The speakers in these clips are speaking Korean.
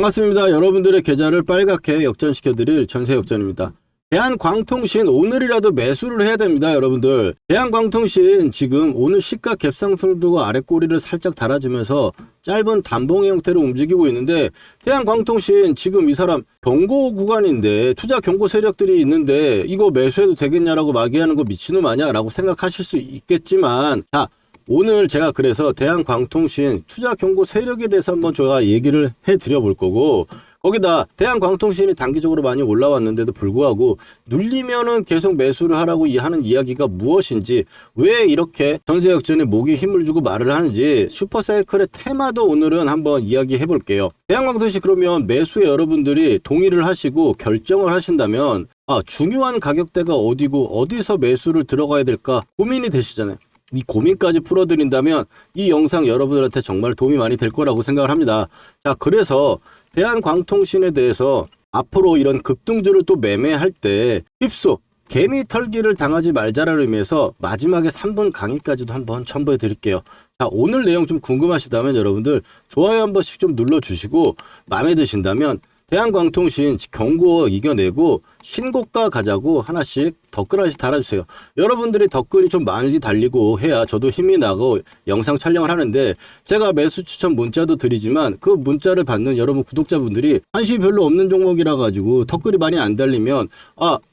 반갑습니다. 여러분들의 계좌를 빨갛게 역전시켜드릴 전세역전입니다. 대한광통신 오늘이라도 매수를 해야 됩니다. 여러분들, 대한광통신 지금 오늘 시가 갭상승도 아랫꼬리를 살짝 달아주면서 짧은 단봉의 형태로 움직이고 있는데, 대한광통신 지금 이 사람 경고 구간인데 투자 경고 세력들이 있는데 이거 매수해도 되겠냐라고 마귀하는 거 미친놈 아니야 라고 생각하실 수 있겠지만, 자, 오늘 제가 그래서 대한광통신 투자 경고 세력에 대해서 한번 제가 얘기를 해드려 볼 거고, 거기다 대한광통신이 단기적으로 많이 올라왔는데도 불구하고 눌리면은 계속 매수를 하라고 하는 이야기가 무엇인지, 왜 이렇게 전세역전에 목에 힘을 주고 말을 하는지 슈퍼사이클의 테마도 오늘은 한번 이야기해 볼게요. 대한광통신 그러면 매수에 여러분들이 동의를 하시고 결정을 하신다면, 중요한 가격대가 어디고 어디서 매수를 들어가야 될까 고민이 되시잖아요. 이 고민까지 풀어드린다면 이 영상 여러분들한테 정말 도움이 많이 될 거라고 생각을 합니다. 자, 그래서 대한광통신에 대해서 앞으로 이런 급등주를 또 매매할 때 휩속 개미 털기를 당하지 말자라는 의미에서 마지막에 3분 강의까지도 한번 첨부해 드릴게요. 자, 오늘 내용 좀 궁금하시다면 여러분들 좋아요 한 번씩 좀 눌러주시고, 마음에 드신다면 대한광통신 경고 이겨내고 신고가 가자고 하나씩 댓글 하나씩 달아주세요. 여러분들이 댓글이 좀 많이 달리고 해야 저도 힘이 나고 영상 촬영을 하는데, 제가 매수 추천 문자도 드리지만 그 문자를 받는 여러분 구독자분들이 관심이 별로 없는 종목이라 가지고 댓글이 많이 안 달리면,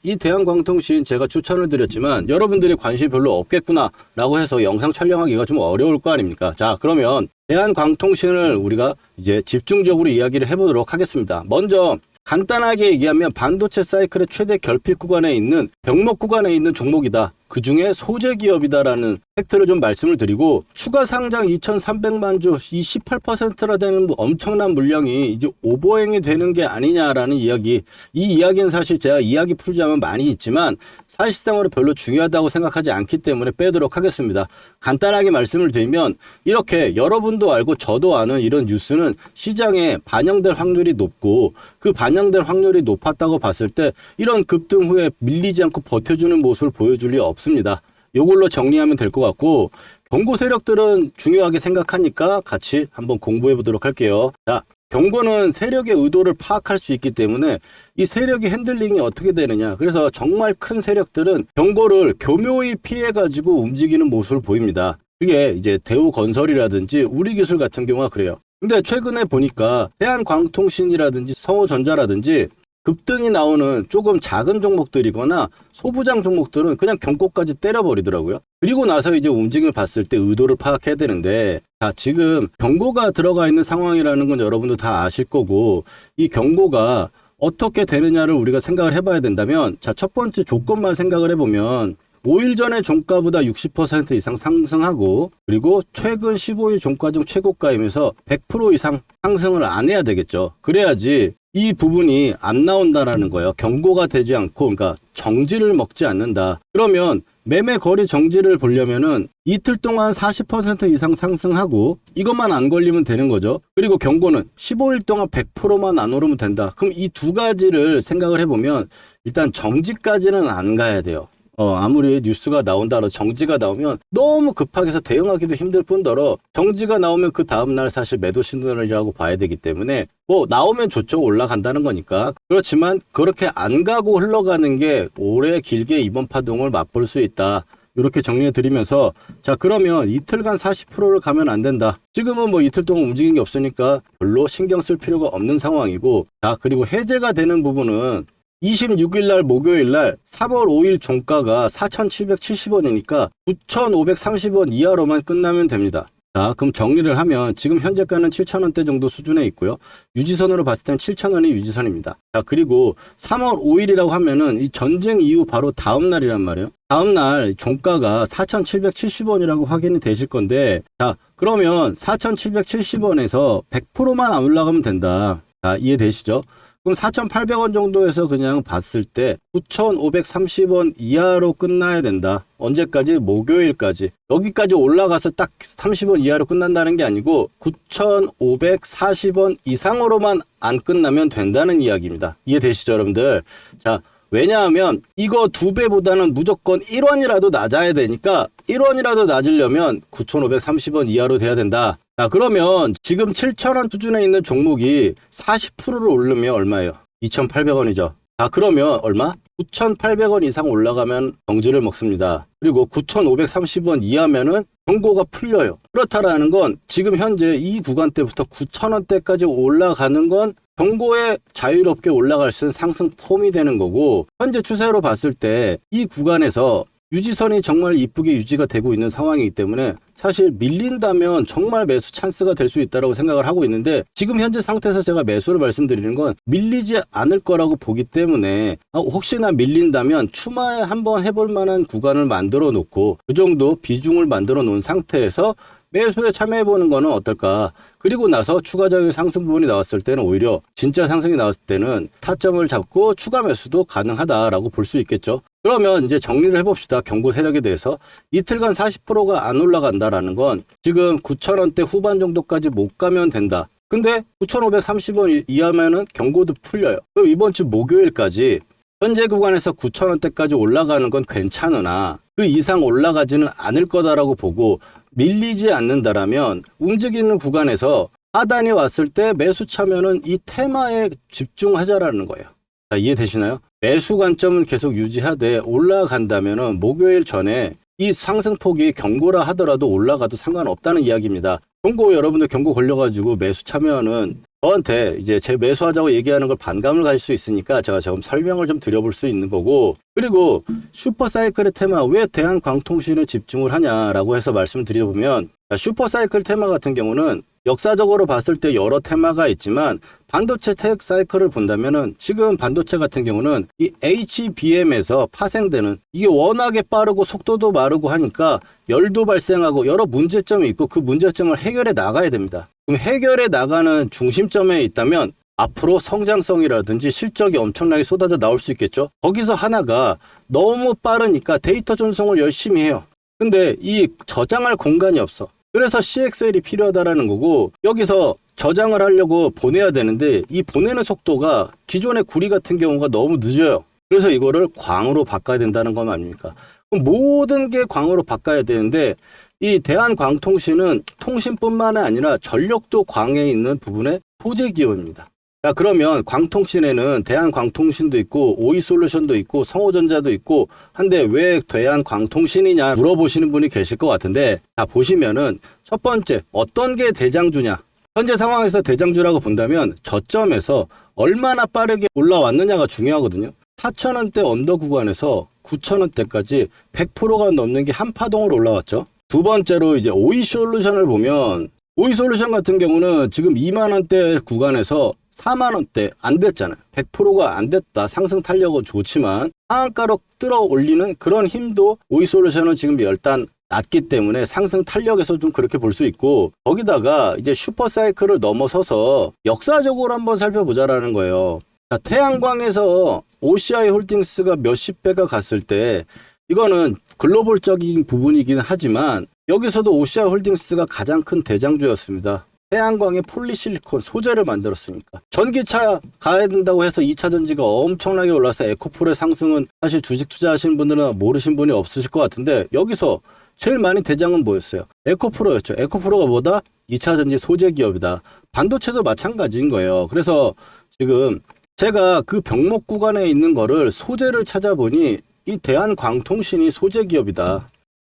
이 대한광통신 제가 추천을 드렸지만 여러분들이 관심이 별로 없겠구나 라고 해서 영상 촬영하기가 좀 어려울 거 아닙니까? 자, 그러면 대한광통신을 우리가 이제 집중적으로 이야기를 해보도록 하겠습니다. 먼저 간단하게 얘기하면 반도체 사이클의 최대 결핍 구간에 있는 병목 구간에 있는 종목이다. 그 중에 소재 기업이다라는 팩트를 좀 말씀을 드리고, 추가 상장 2,300만 주, 이 18%나 되는 엄청난 물량이 이제 오버행이 되는 게 아니냐라는 이야기. 이 이야기는 사실 제가 이야기 풀자면 많이 있지만 사실상으로 별로 중요하다고 생각하지 않기 때문에 빼도록 하겠습니다. 간단하게 말씀을 드리면, 이렇게 여러분도 알고 저도 아는 이런 뉴스는 시장에 반영될 확률이 높고, 그 반영될 확률이 높았다고 봤을 때 이런 급등 후에 밀리지 않고 버텨주는 모습을 보여줄 리 없습니다. 요걸로 정리하면 될 것 같고, 경고 세력들은 중요하게 생각하니까 같이 한번 공부해 보도록 할게요. 자, 경고는 세력의 의도를 파악할 수 있기 때문에 이 세력의 핸들링이 어떻게 되느냐, 그래서 정말 큰 세력들은 경고를 교묘히 피해 가지고 움직이는 모습을 보입니다. 그게 이제 대우건설이라든지 우리기술 같은 경우가 그래요. 근데 최근에 보니까 대한광통신이라든지 성호전자라든지 급등이 나오는 조금 작은 종목들이거나 소부장 종목들은 그냥 경고까지 때려버리더라고요. 그리고 나서 이제 움직임을 봤을 때 의도를 파악해야 되는데, 자, 지금 경고가 들어가 있는 상황이라는 건 여러분도 다 아실 거고, 이 경고가 어떻게 되느냐를 우리가 생각을 해봐야 된다면, 자, 첫 번째 조건만 생각을 해보면 5일 전에 종가보다 60% 이상 상승하고, 그리고 최근 15일 종가 중 최고가이면서 100% 이상 상승을 안 해야 되겠죠. 그래야지 이 부분이 안 나온다라는 거예요. 경고가 되지 않고, 그러니까 정지를 먹지 않는다. 그러면 매매 거리 정지를 보려면은 이틀 동안 40% 이상 상승하고 이것만 안 걸리면 되는 거죠. 그리고 경고는 15일 동안 100%만 안 오르면 된다. 그럼 이 두 가지를 생각을 해보면 일단 정지까지는 안 가야 돼요. 아무리 뉴스가 나온다로 정지가 나오면 너무 급하게 해서 대응하기도 힘들 뿐더러, 정지가 나오면 그 다음날 사실 매도 신호이라고 봐야 되기 때문에, 나오면 좋죠. 올라간다는 거니까. 그렇지만 그렇게 안 가고 흘러가는 게 오래 길게 이번 파동을 맛볼 수 있다. 이렇게 정리해 드리면서, 자, 그러면 이틀간 40%를 가면 안 된다. 지금은 이틀 동안 움직인 게 없으니까 별로 신경 쓸 필요가 없는 상황이고, 자, 그리고 해제가 되는 부분은 26일 날 목요일 날 3월 5일 종가가 4,770원이니까 9,530원 이하로만 끝나면 됩니다. 자, 그럼 정리를 하면 지금 현재가는 7,000원대 정도 수준에 있고요. 유지선으로 봤을 땐 7,000원이 유지선입니다. 자, 그리고 3월 5일이라고 하면은 이 전쟁 이후 바로 다음 날이란 말이에요. 다음 날 종가가 4,770원이라고 확인이 되실 건데, 자, 그러면 4,770원에서 100%만 안 올라가면 된다. 자, 이해되시죠? 그럼 4,800원 정도에서 그냥 봤을 때 9,530원 이하로 끝나야 된다. 언제까지? 목요일까지. 여기까지 올라가서 딱 30원 이하로 끝난다는 게 아니고 9,540원 이상으로만 안 끝나면 된다는 이야기입니다. 이해되시죠, 여러분들? 자, 왜냐하면 이거 2배보다는 무조건 1원이라도 낮아야 되니까 1원이라도 낮으려면 9,530원 이하로 돼야 된다. 자, 그러면 지금 7,000원 수준에 있는 종목이 40%를 오르면 얼마예요? 2,800원이죠. 자, 그러면 얼마? 9,800원 이상 올라가면 정지를 먹습니다. 그리고 9,530원 이하면은 경고가 풀려요. 그렇다라는 건 지금 현재 이 구간대부터 9,000원대까지 올라가는 건 경고에 자유롭게 올라갈 수 있는 상승 폼이 되는 거고, 현재 추세로 봤을 때 이 구간에서 유지선이 정말 이쁘게 유지가 되고 있는 상황이기 때문에 사실 밀린다면 정말 매수 찬스가 될 수 있다고 생각을 하고 있는데, 지금 현재 상태에서 제가 매수를 말씀드리는 건 밀리지 않을 거라고 보기 때문에 혹시나 밀린다면 추마에 한번 해볼 만한 구간을 만들어 놓고 그 정도 비중을 만들어 놓은 상태에서 매수에 참여해 보는 거는 어떨까. 그리고 나서 추가적인 상승 부분이 나왔을 때는 오히려 진짜 상승이 나왔을 때는 타점을 잡고 추가 매수도 가능하다라고 볼 수 있겠죠. 그러면 이제 정리를 해봅시다. 경고 세력에 대해서 이틀간 40%가 안 올라간다라는 건 지금 9,000원대 후반 정도까지 못 가면 된다. 근데 9,530원 이하면은 경고도 풀려요. 그럼 이번 주 목요일까지 현재 구간에서 9,000원대까지 올라가는 건 괜찮으나 그 이상 올라가지는 않을 거다라고 보고 밀리지 않는다라면 움직이는 구간에서 하단이 왔을 때 매수 참여는 이 테마에 집중하자라는 거예요. 자, 이해되시나요? 매수 관점은 계속 유지하되 올라간다면은 목요일 전에 이 상승폭이 경고라 하더라도 올라가도 상관없다는 이야기입니다. 경고, 여러분들 경고 걸려가지고 매수 참여는 저한테 이제 제 매수하자고 얘기하는 걸 반감을 가질 수 있으니까 제가 좀 설명을 좀 드려볼 수 있는 거고, 그리고 슈퍼사이클의 테마, 왜 대한광통신에 집중을 하냐라고 해서 말씀을 드려보면, 슈퍼사이클 테마 같은 경우는 역사적으로 봤을 때 여러 테마가 있지만 반도체 테크 사이클을 본다면은 지금 반도체 같은 경우는 이 HBM에서 파생되는 이게 워낙에 빠르고 속도도 마르고 하니까 열도 발생하고 여러 문제점이 있고 그 문제점을 해결해 나가야 됩니다. 그럼 해결해 나가는 중심점에 있다면 앞으로 성장성이라든지 실적이 엄청나게 쏟아져 나올 수 있겠죠. 거기서 하나가 너무 빠르니까 데이터 전송을 열심히 해요. 근데 이 저장할 공간이 없어. 그래서 CXL이 필요하다라는 거고, 여기서 저장을 하려고 보내야 되는데 이 보내는 속도가 기존의 구리 같은 경우가 너무 늦어요. 그래서 이거를 광으로 바꿔야 된다는 건 아닙니까? 그럼 모든 게 광으로 바꿔야 되는데 이 대한광통신은 통신뿐만 아니라 전력도 광에 있는 부분의 소재 기업입니다. 자, 그러면 광통신에는 대한광통신도 있고 오이솔루션도 있고 성호전자도 있고 한데 왜 대한광통신이냐 물어보시는 분이 계실 것 같은데, 자, 보시면은 첫 번째 어떤 게 대장주냐. 현재 상황에서 대장주라고 본다면 저점에서 얼마나 빠르게 올라왔느냐가 중요하거든요. 4,000원대 언더 구간에서 9,000원대까지 100%가 넘는 게 한파동으로 올라왔죠. 두 번째로 이제 오이솔루션을 보면, 오이솔루션 같은 경우는 지금 2만원대 구간에서 4만원대 안 됐잖아요. 100%가 안 됐다. 상승 탄력은 좋지만 상한가로 끌어 올리는 그런 힘도 오이솔루션은 지금 일단 낮기 때문에 상승 탄력에서 좀 그렇게 볼 수 있고, 거기다가 이제 슈퍼사이클을 넘어서서 역사적으로 한번 살펴보자라는 거예요. 자, 태양광에서 OCI 홀딩스가 몇십 배가 갔을 때 이거는 글로벌적인 부분이긴 하지만 여기서도 OCI 홀딩스가 가장 큰 대장주였습니다. 태양광의 폴리실리콘 소재를 만들었으니까. 전기차 가야 된다고 해서 2차 전지가 엄청나게 올라서 에코폴의 상승은 사실 주식 투자하시는 분들은 모르신 분이 없으실 것 같은데, 여기서 제일 많이 대장은 뭐였어요? 에코프로였죠. 에코프로가 뭐다? 2차 전지 소재 기업이다. 반도체도 마찬가지인 거예요. 그래서 지금 제가 그 병목 구간에 있는 거를 소재를 찾아보니 이 대한광통신이 소재 기업이다.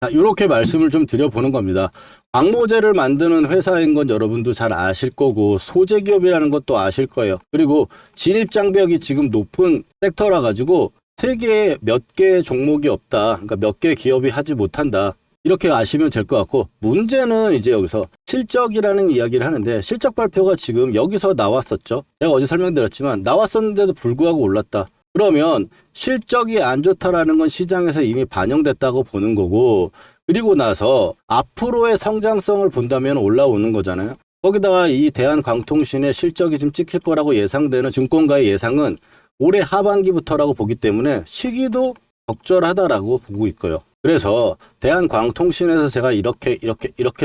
이렇게 말씀을 좀 드려보는 겁니다. 광모재를 만드는 회사인 건 여러분도 잘 아실 거고 소재 기업이라는 것도 아실 거예요. 그리고 진입 장벽이 지금 높은 섹터라 가지고 세계에 몇 개의 종목이 없다. 그러니까 몇 개의 기업이 하지 못한다. 이렇게 아시면 될 것 같고, 문제는 이제 여기서 실적이라는 이야기를 하는데 실적 발표가 지금 여기서 나왔었죠. 제가 어제 설명드렸지만 나왔었는데도 불구하고 올랐다. 그러면 실적이 안 좋다라는 건 시장에서 이미 반영됐다고 보는 거고, 그리고 나서 앞으로의 성장성을 본다면 올라오는 거잖아요. 거기다가 이 대한광통신의 실적이 좀 찍힐 거라고 예상되는 증권가의 예상은 올해 하반기부터라고 보기 때문에 시기도 적절하다라고 보고 있고요. 그래서 대한광통신에서 제가 이렇게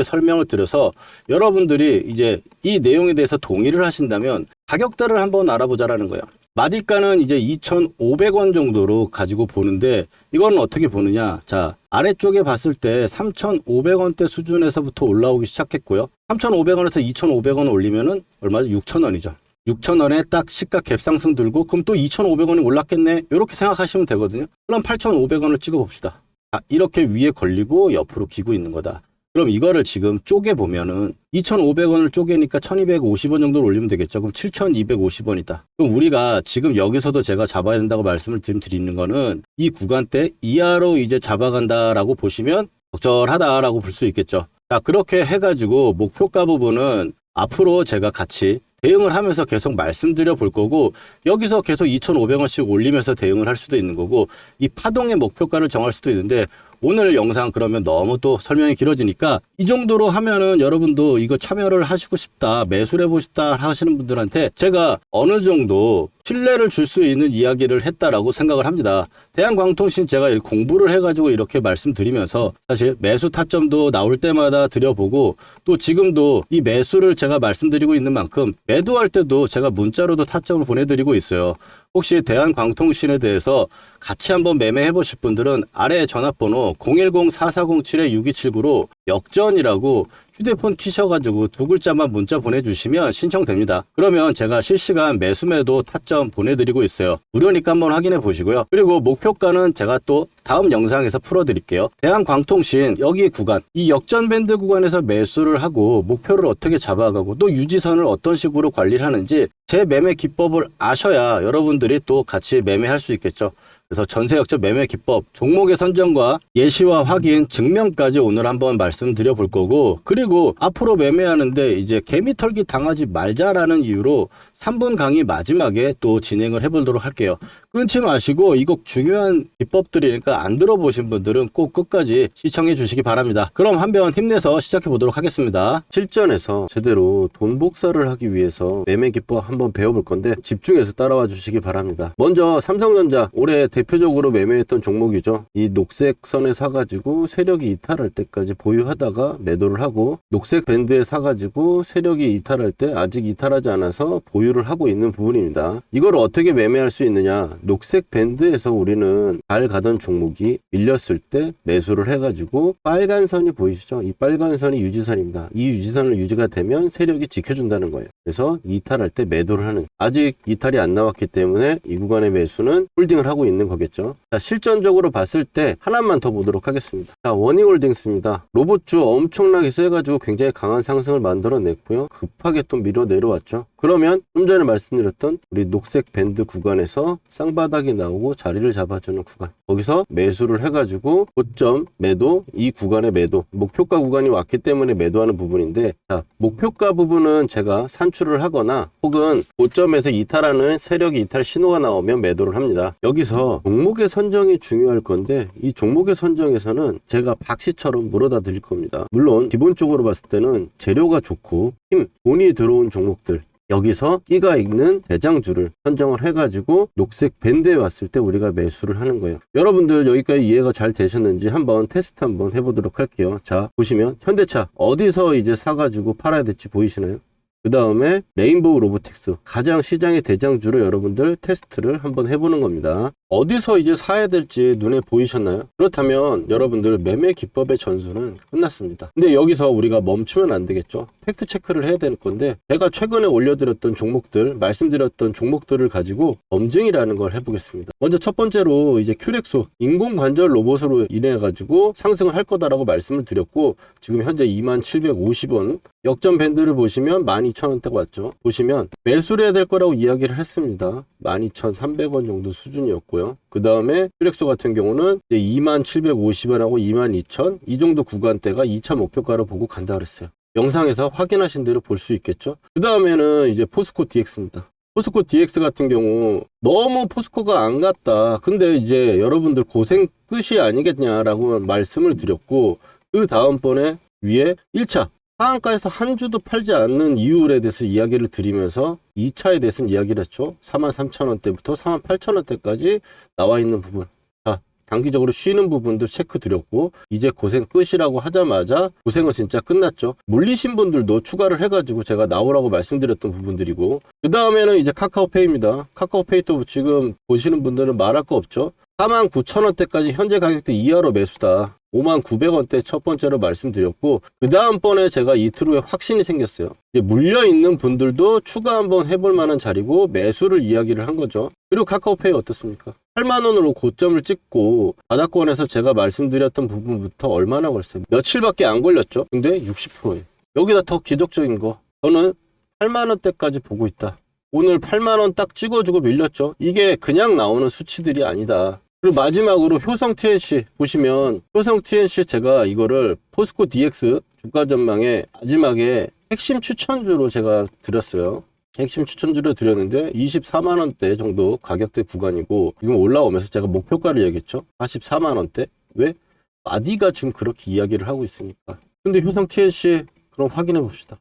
설명을 드려서 여러분들이 이제 이 내용에 대해서 동의를 하신다면 가격대를 한번 알아보자라는 거예요. 마디가는 이제 2,500원 정도로 가지고 보는데 이건 어떻게 보느냐. 자, 아래쪽에 봤을 때 3,500원대 수준에서부터 올라오기 시작했고요. 3,500원에서 2,500원 올리면은 얼마죠? 6,000원이죠. 6,000원에 딱 시가 갭상승 들고 그럼 또 2,500원이 올랐겠네 이렇게 생각하시면 되거든요. 그럼 8,500원을 찍어 봅시다. 이렇게 위에 걸리고 옆으로 기고 있는 거다. 그럼 이거를 지금 쪼개보면은 2,500원을 쪼개니까 1,250원 정도를 올리면 되겠죠. 그럼 7,250원이다. 그럼 우리가 지금 여기서도 제가 잡아야 된다고 말씀을 드리는 거는 이 구간대 이하로 이제 잡아간다라고 보시면 적절하다라고 볼 수 있겠죠. 자, 그렇게 해가지고 목표가 부분은 앞으로 제가 같이 대응을 하면서 계속 말씀드려 볼 거고 여기서 계속 2,500원씩 올리면서 대응을 할 수도 있는 거고 이 파동의 목표가를 정할 수도 있는데 오늘 영상 그러면 너무 또 설명이 길어지니까 이 정도로 하면은 여러분도 이거 참여를 하시고 싶다, 매수를 해보고 싶다 하시는 분들한테 제가 어느 정도 신뢰를 줄 수 있는 이야기를 했다라고 생각을 합니다. 대한광통신 제가 공부를 해가지고 이렇게 말씀드리면서 사실 매수 타점도 나올 때마다 드려보고 또 지금도 이 매수를 제가 말씀드리고 있는 만큼 매도할 때도 제가 문자로도 타점을 보내드리고 있어요. 혹시 대한광통신에 대해서 같이 한번 매매해 보실 분들은 아래 전화번호 010-4407-6279로 역전이라고 휴대폰 키셔가지고 두 글자만 문자 보내주시면 신청됩니다. 그러면 제가 실시간 매수매도 타점 보내드리고 있어요. 무료니까 한번 확인해 보시고요. 그리고 목표가는 제가 또 다음 영상에서 풀어드릴게요. 대한광통신 여기 구간, 이 역전 밴드 구간에서 매수를 하고 목표를 어떻게 잡아가고 또 유지선을 어떤 식으로 관리를 하는지 제 매매 기법을 아셔야 여러분들이 또 같이 매매할 수 있겠죠. 그래서 전세 역전 매매 기법, 종목의 선정과 예시와 확인, 증명까지 오늘 한번 말씀드려 볼 거고 그리고 앞으로 매매하는데 이제 개미 털기 당하지 말자라는 이유로 3분 강의 마지막에 또 진행을 해보도록 할게요. 끊지 마시고 이거 중요한 기법들이니까 안 들어보신 분들은 꼭 끝까지 시청해 주시기 바랍니다. 그럼 한번 힘내서 시작해 보도록 하겠습니다. 실전에서 제대로 돈 복사를 하기 위해서 매매 기법 한번 배워볼 건데 집중해서 따라와 주시기 바랍니다. 먼저 삼성전자 올해 대표적으로 매매했던 종목이죠. 이 녹색 선에 사가지고 세력이 이탈할 때까지 보유하다가 매도를 하고 녹색 밴드에 사가지고 세력이 이탈할 때 아직 이탈하지 않아서 보유를 하고 있는 부분입니다. 이걸 어떻게 매매할 수 있느냐? 녹색 밴드에서 우리는 잘 가던 종목이 밀렸을 때 매수를 해가지고 빨간 선이 보이시죠? 이 빨간 선이 유지선입니다. 이 유지선을 유지가 되면 세력이 지켜준다는 거예요. 그래서 이탈할 때 매도를 하는, 아직 이탈이 안 나왔기 때문에 이 구간의 매수는 홀딩을 하고 있는 거겠죠. 자, 실전적으로 봤을 때 하나만 더 보도록 하겠습니다. 자, 원희홀딩스입니다. 로봇주 엄청나게 세가지고 굉장히 강한 상승을 만들어냈고요. 급하게 또 밀어 내려왔죠. 그러면 좀 전에 말씀드렸던 우리 녹색 밴드 구간에서 쌍바닥이 나오고 자리를 잡아주는 구간, 거기서 매수를 해가지고 고점 매도, 이 구간의 매도, 목표가 구간이 왔기 때문에 매도하는 부분인데, 자, 목표가 부분은 제가 산출을 하거나 혹은 고점에서 이탈하는 세력이 이탈 신호가 나오면 매도를 합니다. 여기서 종목의 선정이 중요할 건데 이 종목의 선정에서는 제가 박씨처럼 물어다 드릴 겁니다. 물론 기본적으로 봤을 때는 재료가 좋고 힘, 돈이 들어온 종목들, 여기서 끼가 있는 대장주를 선정을 해가지고 녹색 밴드에 왔을 때 우리가 매수를 하는 거예요. 여러분들 여기까지 이해가 잘 되셨는지 한번 테스트 한번 해보도록 할게요. 자, 보시면 현대차 어디서 이제 사가지고 팔아야 될지 보이시나요? 그 다음에 레인보우 로보틱스, 가장 시장의 대장주로 여러분들 테스트를 한번 해보는 겁니다. 어디서 이제 사야 될지 눈에 보이셨나요? 그렇다면 여러분들 매매 기법의 전수는 끝났습니다. 근데 여기서 우리가 멈추면 안 되겠죠. 팩트 체크를 해야 될 건데 제가 최근에 올려드렸던 종목들, 말씀드렸던 종목들을 가지고 검증이라는 걸 해보겠습니다. 먼저 첫 번째로 이제 큐렉소 인공관절 로봇으로 인해 가지고 상승을 할 거다라고 말씀을 드렸고 지금 현재 2750원 역전 밴드를 보시면 12,000원대가 왔죠. 보시면 매수를 해야 될 거라고 이야기를 했습니다. 12,300원 정도 수준이었고요. 그 다음에 퓨렉소 같은 경우는 이제 2750원하고 22,000 이 정도 구간대가 2차 목표가로 보고 간다 그랬어요. 영상에서 확인하신 대로 볼 수 있겠죠. 그 다음에는 이제 포스코 DX입니다. 포스코 DX 같은 경우 너무 포스코가 안 갔다. 근데 이제 여러분들 고생 끝이 아니겠냐라고 말씀을 드렸고 그 다음번에 위에 1차 하한가에서 한 주도 팔지 않는 이유에 대해서 이야기를 드리면서 2차에 대해서는 이야기를 했죠. 43,000원대부터 48,000원대까지 나와 있는 부분. 자, 단기적으로 쉬는 부분도 체크 드렸고 이제 고생 끝이라고 하자마자 고생은 진짜 끝났죠. 물리신 분들도 추가를 해가지고 제가 나오라고 말씀드렸던 부분들이고 그 다음에는 이제 카카오페이입니다. 카카오페이 또 지금 보시는 분들은 말할 거 없죠. 49,000원대까지 현재 가격대 이하로 매수다. 59,900원대 첫 번째로 말씀드렸고, 그 다음번에 제가 이틀 후에 확신이 생겼어요. 이제 물려있는 분들도 추가 한번 해볼 만한 자리고 매수를 이야기를 한 거죠. 그리고 카카오페이 어떻습니까? 8만원으로 고점을 찍고 바닥권에서 제가 말씀드렸던 부분부터 얼마나 걸렸어요? 며칠밖에 안 걸렸죠. 근데 60%예요. 여기다 더 기적적인 거, 저는 8만원대까지 보고 있다. 오늘 8만원 딱 찍어주고 밀렸죠. 이게 그냥 나오는 수치들이 아니다. 그리고 마지막으로 효성 TNC 보시면, 효성 TNC 제가 이거를 포스코 DX 주가 전망에 마지막에 핵심 추천주로 제가 드렸어요. 핵심 추천주로 드렸는데 24만원대 정도 가격대 구간이고, 지금 올라오면서 제가 목표가를 얘기했죠. 44만원대. 왜? 마디가 지금 그렇게 이야기를 하고 있으니까. 근데 효성 TNC 그럼 확인해 봅시다.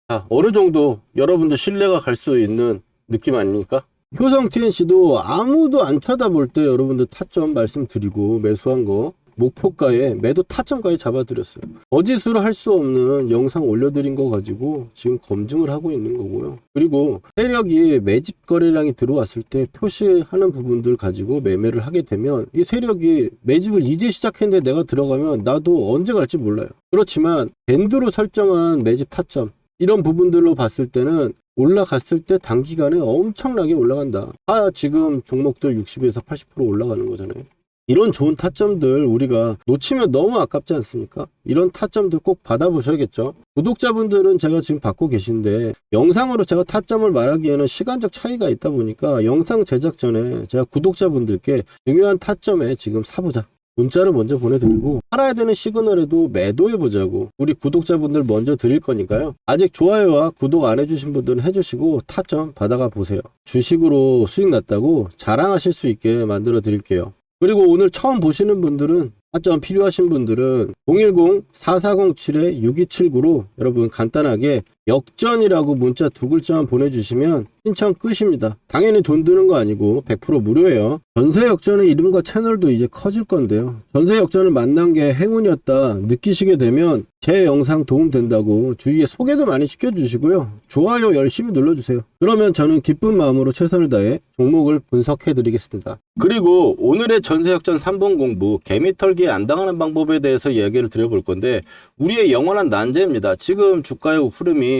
자, 어느 정도 여러분들 신뢰가 갈 수 있는 느낌 아닙니까? 효성 TNC도 아무도 안 쳐다볼 때 여러분들 타점 말씀드리고 매수한 거 목표가에 매도 타점가에 잡아드렸어요. 거짓으로 할 수 없는 영상 올려드린 거 가지고 지금 검증을 하고 있는 거고요. 그리고 세력이 매집 거래량이 들어왔을 때 표시하는 부분들 가지고 매매를 하게 되면 이 세력이 매집을 이제 시작했는데 내가 들어가면 나도 언제 갈지 몰라요. 그렇지만 밴드로 설정한 매집 타점, 이런 부분들로 봤을 때는 올라갔을 때 단기간에 엄청나게 올라간다. 지금 종목들 60에서 80% 올라가는 거잖아요. 이런 좋은 타점들 우리가 놓치면 너무 아깝지 않습니까? 이런 타점들 꼭 받아보셔야겠죠. 구독자분들은 제가 지금 받고 계신데, 영상으로 제가 타점을 말하기에는 시간적 차이가 있다 보니까 영상 제작 전에 제가 구독자분들께 중요한 타점에 지금 사보자, 문자를 먼저 보내드리고, 팔아야 되는 시그널에도 매도해보자고 우리 구독자분들 먼저 드릴 거니까요. 아직 좋아요와 구독 안 해주신 분들은 해주시고 타점 받아가 보세요. 주식으로 수익 났다고 자랑하실 수 있게 만들어 드릴게요. 그리고 오늘 처음 보시는 분들은, 타점 필요하신 분들은 010-4407-6279로 여러분 간단하게 역전이라고 문자 2글자만 보내주시면 신청 끝입니다. 당연히 돈 드는 거 아니고 100% 무료예요. 전세 역전의 이름과 채널도 이제 커질 건데요. 전세 역전을 만난 게 행운이었다 느끼시게 되면 제 영상 도움 된다고 주위에 소개도 많이 시켜주시고요. 좋아요 열심히 눌러주세요. 그러면 저는 기쁜 마음으로 최선을 다해 종목을 분석해 드리겠습니다. 그리고 오늘의 전세 역전 3번 공부, 개미털기에 안 당하는 방법에 대해서 이야기를 드려볼 건데, 우리의 영원한 난제입니다. 지금 주가의 흐름이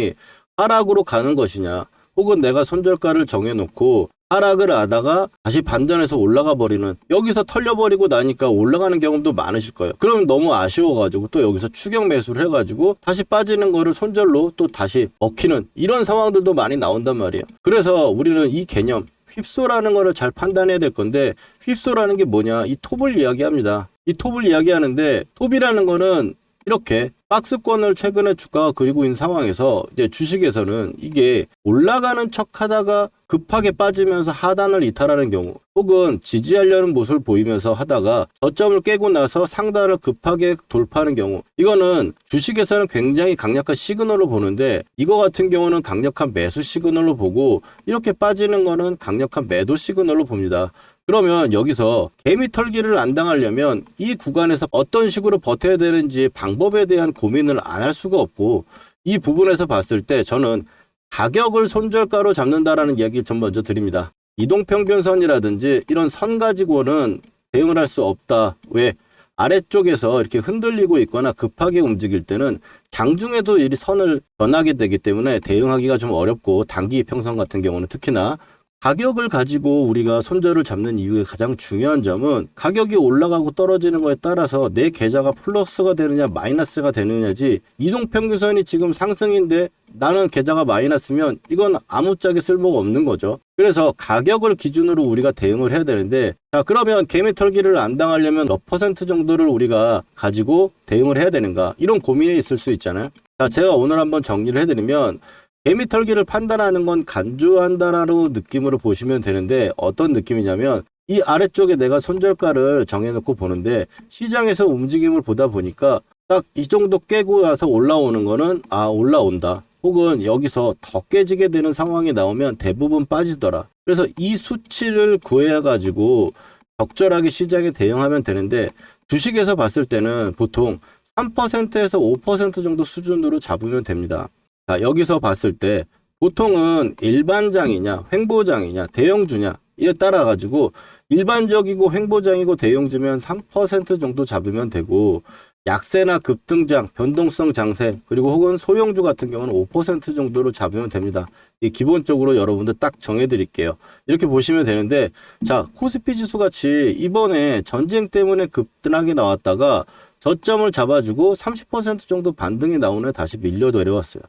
하락으로 가는 것이냐, 혹은 내가 손절가를 정해놓고 하락을 하다가 다시 반전해서 올라가 버리는, 여기서 털려버리고 나니까 올라가는 경험도 많으실 거예요. 그러면 너무 아쉬워가지고 또 여기서 추격 매수를 해가지고 다시 빠지는 거를 손절로 또 다시 먹히는 이런 상황들도 많이 나온단 말이에요. 그래서 우리는 이 개념 휩소라는 거를 잘 판단해야 될 건데, 휩소라는 게 뭐냐, 이 톱을 이야기합니다. 이 톱을 이야기하는데, 톱이라는 거는 이렇게 박스권을 최근에 주가가 그리고 있는 상황에서 이제 주식에서는 이게 올라가는 척 하다가 급하게 빠지면서 하단을 이탈하는 경우, 혹은 지지하려는 모습을 보이면서 하다가 저점을 깨고 나서 상단을 급하게 돌파하는 경우, 이거는 주식에서는 굉장히 강력한 시그널로 보는데, 이거 같은 경우는 강력한 매수 시그널로 보고, 이렇게 빠지는 거는 강력한 매도 시그널로 봅니다. 그러면 여기서 개미털기를 안 당하려면 이 구간에서 어떤 식으로 버텨야 되는지 방법에 대한 고민을 안 할 수가 없고, 이 부분에서 봤을 때 저는 가격을 손절가로 잡는다라는 이야기를 전 먼저 드립니다. 이동평균선이라든지 이런 선 가지고는 대응을 할 수 없다. 왜? 아래쪽에서 이렇게 흔들리고 있거나 급하게 움직일 때는 장중에도 이 선을 변하게 되기 때문에 대응하기가 좀 어렵고, 단기 이평선 같은 경우는 특히나 가격을 가지고 우리가 손절을 잡는 이유의 가장 중요한 점은, 가격이 올라가고 떨어지는 거에 따라서 내 계좌가 플러스가 되느냐 마이너스가 되느냐지, 이동평균선이 지금 상승인데 나는 계좌가 마이너스면 이건 아무짝에 쓸모가 없는 거죠. 그래서 가격을 기준으로 우리가 대응을 해야 되는데, 자, 그러면 개미털기를 안 당하려면 몇 퍼센트 정도를 우리가 가지고 대응을 해야 되는가, 이런 고민이 있을 수 있잖아요. 자, 제가 오늘 한번 정리를 해드리면, 개미털기를 판단하는 건 간주한다라는 느낌으로 보시면 되는데, 어떤 느낌이냐면, 이 아래쪽에 내가 손절가를 정해놓고 보는데, 시장에서 움직임을 보다 보니까 딱 이 정도 깨고 나서 올라오는 거는 올라온다, 혹은 여기서 더 깨지게 되는 상황이 나오면 대부분 빠지더라. 그래서 이 수치를 구해 가지고 적절하게 시장에 대응하면 되는데, 주식에서 봤을 때는 보통 3%에서 5% 정도 수준으로 잡으면 됩니다. 자, 여기서 봤을 때 보통은 일반장이냐 횡보장이냐 대형주냐, 이에 따라 가지고 일반적이고 횡보장이고 대형주면 3% 정도 잡으면 되고, 약세나 급등장, 변동성 장세, 그리고 혹은 소형주 같은 경우는 5% 정도로 잡으면 됩니다. 이 기본적으로 여러분들 딱 정해 드릴게요. 이렇게 보시면 되는데, 자, 코스피 지수 같이 이번에 전쟁 때문에 급등하게 나왔다가 저점을 잡아주고 30% 정도 반등이 나오는 다시 밀려 내려왔어요.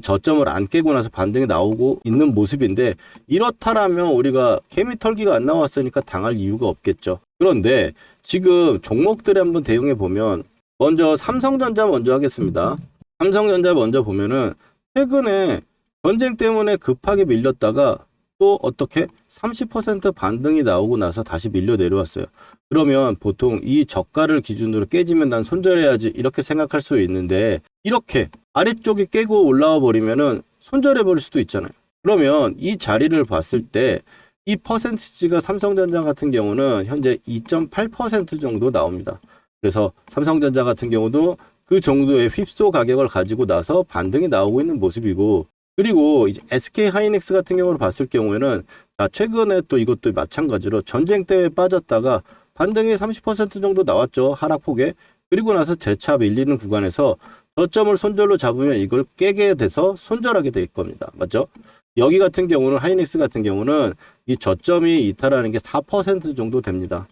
저점을 안 깨고 나서 반등이 나오고 있는 모습인데, 이렇다라면 우리가 개미털기가 안 나왔으니까 당할 이유가 없겠죠. 그런데 지금 종목들에 한번 대응해 보면, 먼저 삼성전자 먼저 하겠습니다. 삼성전자 먼저 보면은 최근에 전쟁 때문에 급하게 밀렸다가 또 어떻게 30% 반등이 나오고 나서 다시 밀려 내려왔어요. 그러면 보통 이 저가를 기준으로 깨지면 난 손절해야지 이렇게 생각할 수 있는데, 이렇게 아래쪽이 깨고 올라와 버리면은 손절해 버릴 수도 있잖아요. 그러면 이 자리를 봤을 때 이 퍼센티지가 삼성전자 같은 경우는 현재 2.8% 정도 나옵니다. 그래서 삼성전자 같은 경우도 그 정도의 휩소 가격을 가지고 나서 반등이 나오고 있는 모습이고, 그리고 이제 SK 하이닉스 같은 경우를 봤을 경우에는, 최근에 또 이것도 마찬가지로 전쟁 때문에 빠졌다가 반등이 30% 정도 나왔죠. 하락폭에. 그리고 나서 재차 밀리는 구간에서 저점을 손절로 잡으면 이걸 깨게 돼서 손절하게 될 겁니다. 맞죠? 여기 같은 경우는, 하이닉스 같은 경우는 이 저점이 이탈하는 게 4% 정도 됩니다.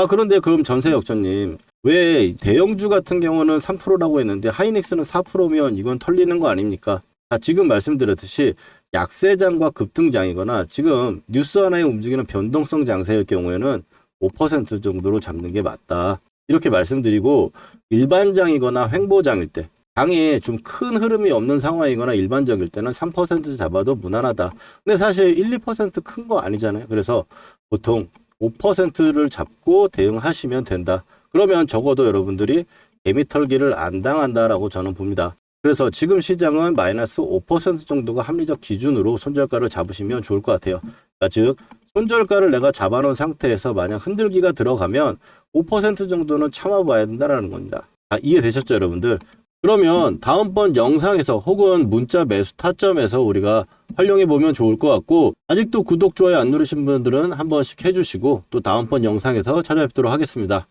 그런데 그럼 전세역전님, 왜 대형주 같은 경우는 3%라고 했는데 하이닉스는 4%면 이건 털리는 거 아닙니까? 지금 말씀드렸듯이 약세장과 급등장이거나 지금 뉴스 하나에 움직이는 변동성 장세일 경우에는 5% 정도로 잡는 게 맞다. 이렇게 말씀드리고, 일반장이거나 횡보장일 때, 장이 좀 큰 흐름이 없는 상황이거나 일반적일 때는 3% 잡아도 무난하다. 근데 사실 1, 2% 큰 거 아니잖아요. 그래서 보통 5%를 잡고 대응하시면 된다. 그러면 적어도 여러분들이 개미털기를 안 당한다라고 저는 봅니다. 그래서 지금 시장은 마이너스 5% 정도가 합리적 기준으로 손절가를 잡으시면 좋을 것 같아요. 즉 손절가를 내가 잡아놓은 상태에서 만약 흔들기가 들어가면 5% 정도는 참아봐야 된다는 겁니다. 이해되셨죠, 여러분들? 그러면 다음번 영상에서 혹은 문자 매수 타점에서 우리가 활용해 보면 좋을 것 같고, 아직도 구독, 좋아요 안 누르신 분들은 한 번씩 해주시고 또 다음번 영상에서 찾아뵙도록 하겠습니다.